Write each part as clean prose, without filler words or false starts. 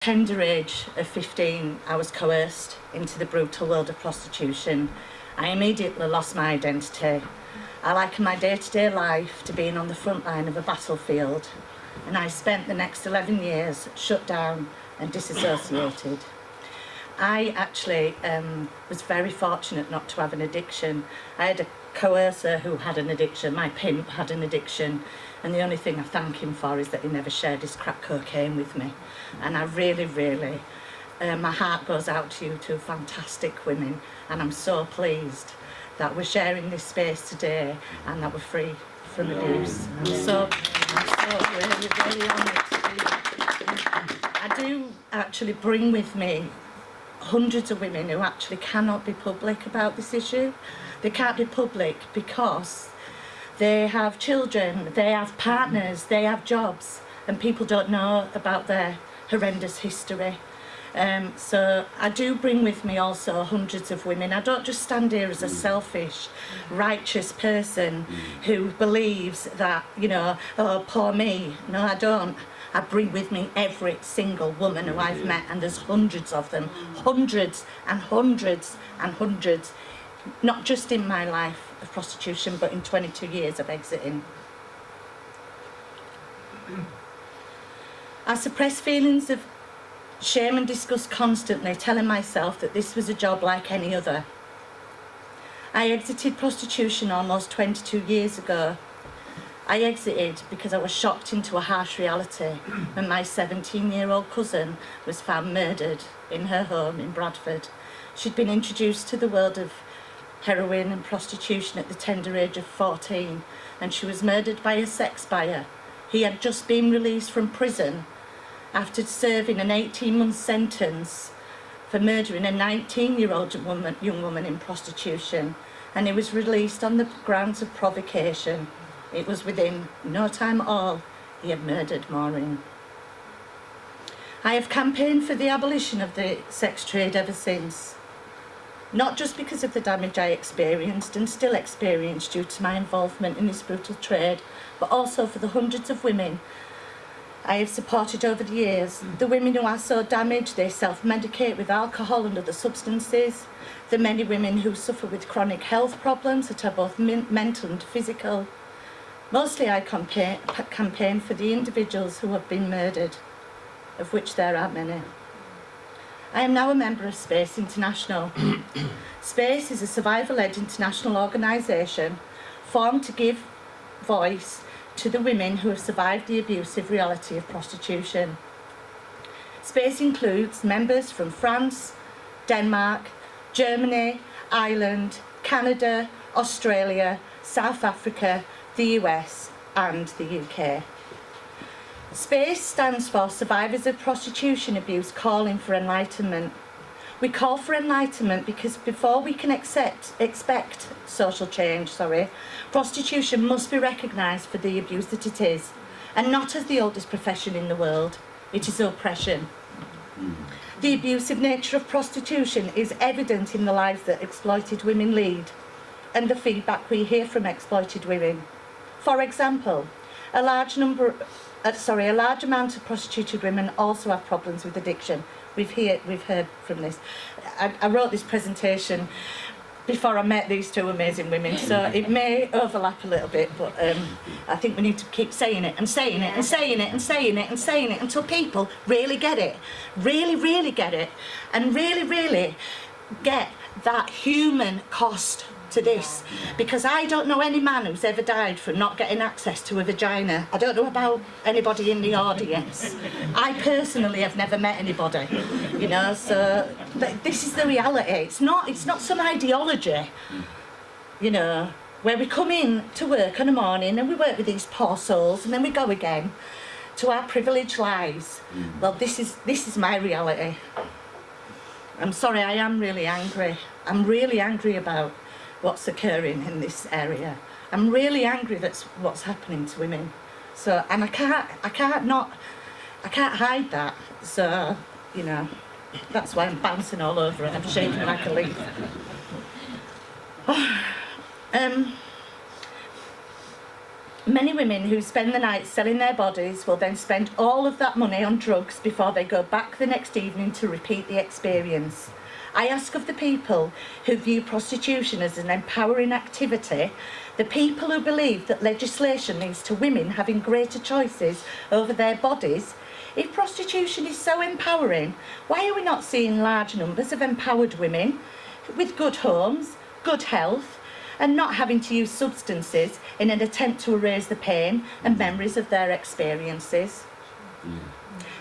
Tender age of 15, I was coerced into the brutal world of prostitution. I immediately lost my identity. I likened my day-to-day life to being on the front line of a battlefield, and I spent the next 11 years shut down and disassociated. I actually was very fortunate not to have an addiction. I had a coercer who had an addiction, my pimp had an addiction, and the only thing I thank him for is that he never shared his crack cocaine with me. And I really, my heart goes out to you two fantastic women, and I'm so pleased that we're sharing this space today and that we're free from abuse. I'm so really honoured to do that. I do actually bring with me hundreds of women who actually cannot be public about this issue. They can't be public because they have children, they have partners, they have jobs, and people don't know about their horrendous history. So I do bring with me also hundreds of women. I don't just stand here as a selfish, righteous person who believes that, you know, oh, poor me. No, I don't. I bring with me every single woman who I've met, and there's hundreds of them, hundreds and hundreds and hundreds, not just in my life of prostitution, but in 22 years of exiting. I suppressed feelings of shame and disgust constantly, telling myself that this was a job like any other. I exited prostitution almost 22 years ago. I exited because I was shocked into a harsh reality when my 17-year-old cousin was found murdered in her home in Bradford. She'd been introduced to the world of heroin and prostitution at the tender age of 14, and she was murdered by a sex buyer. He had just been released from prison after serving an 18-month sentence for murdering a 19-year-old young woman in prostitution, and he was released on the grounds of provocation. It was within no time at all he had murdered Maureen. I have campaigned for the abolition of the sex trade ever since, not just because of the damage I experienced and still experience due to my involvement in this brutal trade, but also for the hundreds of women I have supported over the years. The women who are so damaged they self-medicate with alcohol and other substances, the many women who suffer with chronic health problems that are both mental and physical. Mostly I campaign for the individuals who have been murdered, of which there are many. I am now a member of Space International. Space is a survivor-led international organisation formed to give voice to the women who have survived the abusive reality of prostitution. Space includes members from France, Denmark, Germany, Ireland, Canada, Australia, South Africa, the US and the UK. SPACE stands for Survivors of Prostitution Abuse Calling for Enlightenment. We call for enlightenment because before we can expect social change, prostitution must be recognised for the abuse that it is, and not as the oldest profession in the world. It is oppression. The abusive nature of prostitution is evident in the lives that exploited women lead and the feedback we hear from exploited women. For example, a large amount of prostituted women also have problems with addiction. We've heard from this. I wrote this presentation before I met these two amazing women, so it may overlap a little bit, but I think we need to keep saying it and saying it and saying it and saying it and saying it until people really get it, really get it, and really get that human cost to this, because I don't know any man who's ever died from not getting access to a vagina. I don't know about anybody in the audience. I personally have never met anybody, you know, so this is the reality. It's not some ideology, you know, where we come in to work in the morning and we work with these poor souls and then we go again to our privileged lives. Well, this is my reality. I'm sorry, I am really angry. I'm really angry about what's occurring in this area. I'm really angry that's what's happening to women. So, and I can't hide that. So, you know, that's why I'm bouncing all over it. I'm shaking like a leaf. Many women who spend the night selling their bodies will then spend all of that money on drugs before they go back the next evening to repeat the experience. I ask of the people who view prostitution as an empowering activity, the people who believe that legislation leads to women having greater choices over their bodies, if prostitution is so empowering, why are we not seeing large numbers of empowered women with good homes, good health, and not having to use substances in an attempt to erase the pain and memories of their experiences?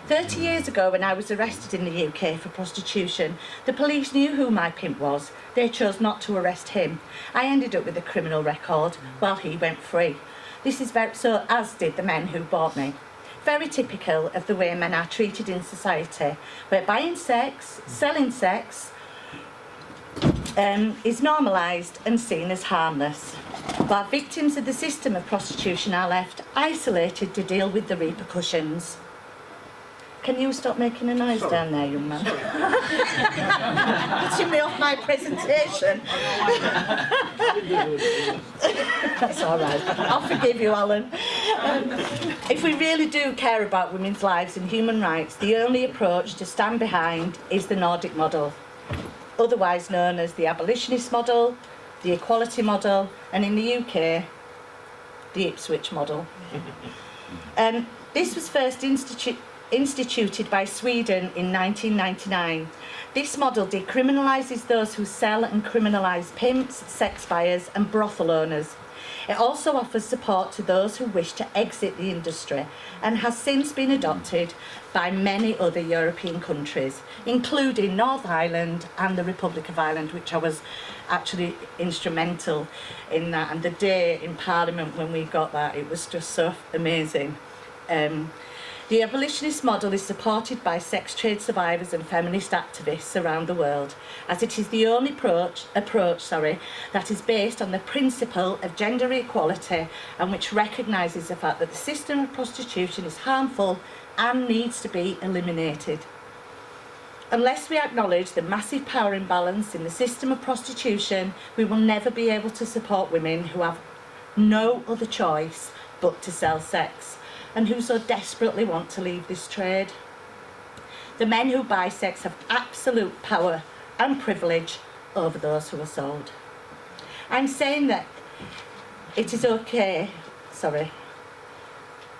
30 years ago, when I was arrested in the UK for prostitution, the police knew who my pimp was. They chose not to arrest him. I ended up with a criminal record while he went free. This is so, as did the men who bought me. Very typical of the way men are treated in society, where buying sex, selling sex, is normalised and seen as harmless, while victims of the system of prostitution are left isolated to deal with the repercussions. Can you stop making a noise down there, young man? Putting me off my presentation. That's all right. I'll forgive you, Alan. If we really do care about women's lives and human rights, the only approach to stand behind is the Nordic model, otherwise known as the abolitionist model, the equality model, and in the UK, the Ipswich model. This was first instituted by Sweden in 1999. This model decriminalises those who sell and criminalise pimps, sex buyers and brothel owners. It also offers support to those who wish to exit the industry and has since been adopted by many other European countries, including Northern Ireland and the Republic of Ireland, which I was actually instrumental in that. And the day in Parliament when we got that, it was just so amazing. The abolitionist model is supported by sex trade survivors and feminist activists around the world, as it is the only approach that is based on the principle of gender equality and which recognises the fact that the system of prostitution is harmful and needs to be eliminated. Unless we acknowledge the massive power imbalance in the system of prostitution, we will never be able to support women who have no other choice but to sell sex, and who so desperately want to leave this trade. The men who buy sex have absolute power and privilege over those who are sold. I'm saying that it is okay,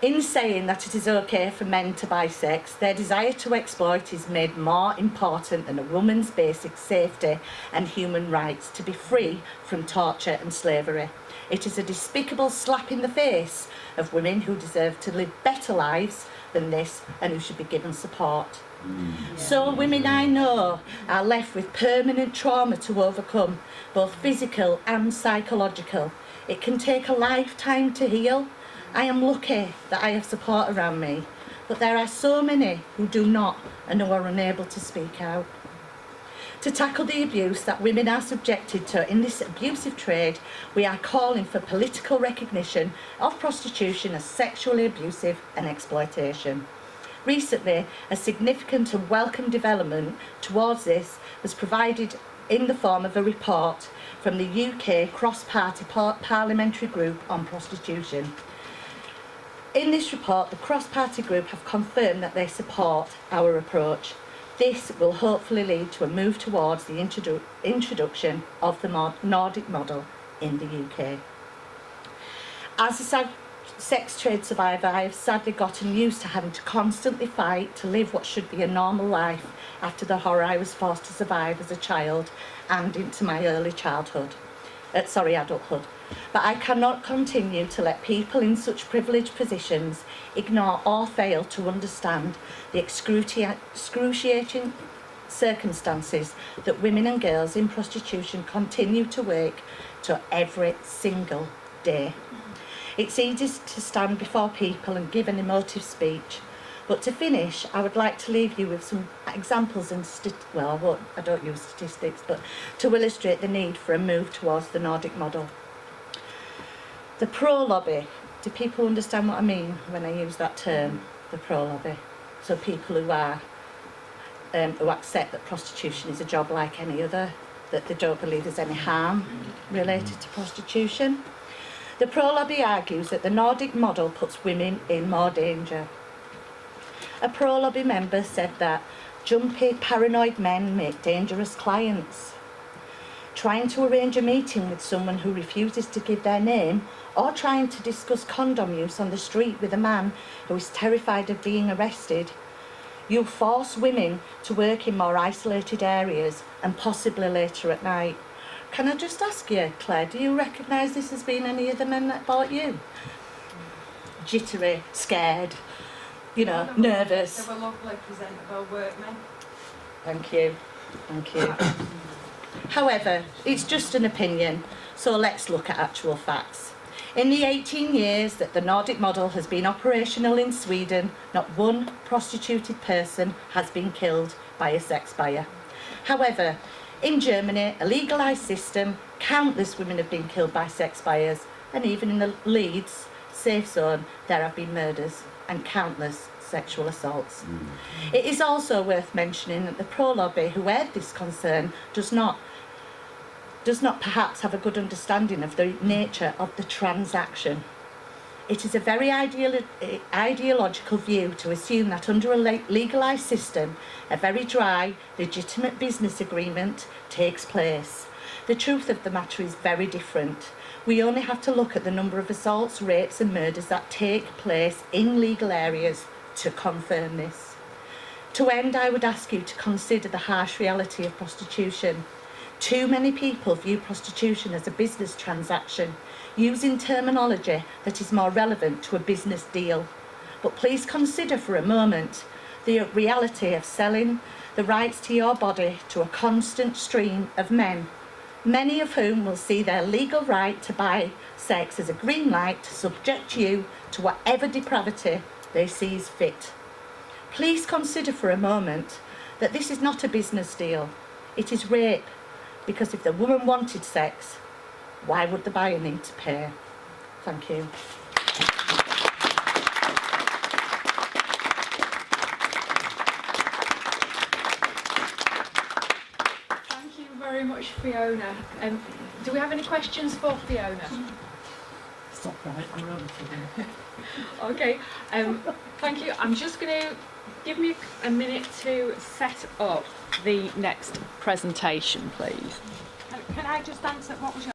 in saying that it is okay for men to buy sex, their desire to exploit is made more important than a woman's basic safety and human rights to be free from torture and slavery. It is a despicable slap in the face of women who deserve to live better lives than this and who should be given support. So women I know are left with permanent trauma to overcome, both physical and psychological. It can take a lifetime to heal. I am lucky that I have support around me, but there are so many who do not and who are unable to speak out. To tackle the abuse that women are subjected to in this abusive trade, we are calling for political recognition of prostitution as sexually abusive and exploitation. Recently, a significant and welcome development towards this was provided in the form of a report from the UK Cross-Party Parliamentary Group on Prostitution. In this report, the cross-party group have confirmed that they support our approach. This will hopefully lead to a move towards the introduction of the Nordic model in the UK. As a sex trade survivor, I have sadly gotten used to having to constantly fight to live what should be a normal life after the horror I was forced to survive as a child and into my early adulthood. But I cannot continue to let people in such privileged positions ignore or fail to understand the excruciating circumstances that women and girls in prostitution continue to wake to every single day. It's easy to stand before people and give an emotive speech, but to finish, I would like to leave you with some examples and I don't use statistics, but to illustrate the need for a move towards the Nordic model. The pro-lobby. Do people understand what I mean when I use that term, the pro-lobby? So people who are who accept that prostitution is a job like any other, that they don't believe there's any harm related to prostitution. The pro-lobby argues that the Nordic model puts women in more danger. A pro-lobby member said that jumpy, paranoid men make dangerous clients. Trying to arrange a meeting with someone who refuses to give their name, or trying to discuss condom use on the street with a man who is terrified of being arrested, you'll force women to work in more isolated areas and possibly later at night. Can I just ask you, Claire, do you recognise this as being any of the men that bought you? Jittery, scared, nervous. They were lovely, presentable workmen. Thank you. However, it's just an opinion, so let's look at actual facts. In the 18 years that the Nordic model has been operational in Sweden, not one prostituted person has been killed by a sex buyer. However, in Germany, a legalised system, countless women have been killed by sex buyers, and even in the Leeds safe zone, there have been murders and countless sexual assaults. It is also worth mentioning that the pro-lobby who aired this concern does not perhaps have a good understanding of the nature of the transaction. It is a very ideological view to assume that under a legalised system, a very dry, legitimate business agreement takes place. The truth of the matter is very different. We only have to look at the number of assaults, rapes and murders that take place in legal areas to confirm this. To end, I would ask you to consider the harsh reality of prostitution. Too many people view prostitution as a business transaction, using terminology that is more relevant to a business deal. But please consider for a moment the reality of selling the rights to your body to a constant stream of men, many of whom will see their legal right to buy sex as a green light to subject you to whatever depravity they see fit. Please consider for a moment that this is not a business deal. It is rape, because if the woman wanted sex, why would the buyer need to pay? Thank you. Thank you very much, Fiona. Do we have any questions for Fiona? Stop right, I'm over for them. Okay, thank you. I'm just going to give me a minute to set up the next presentation, please. Can I just answer what was your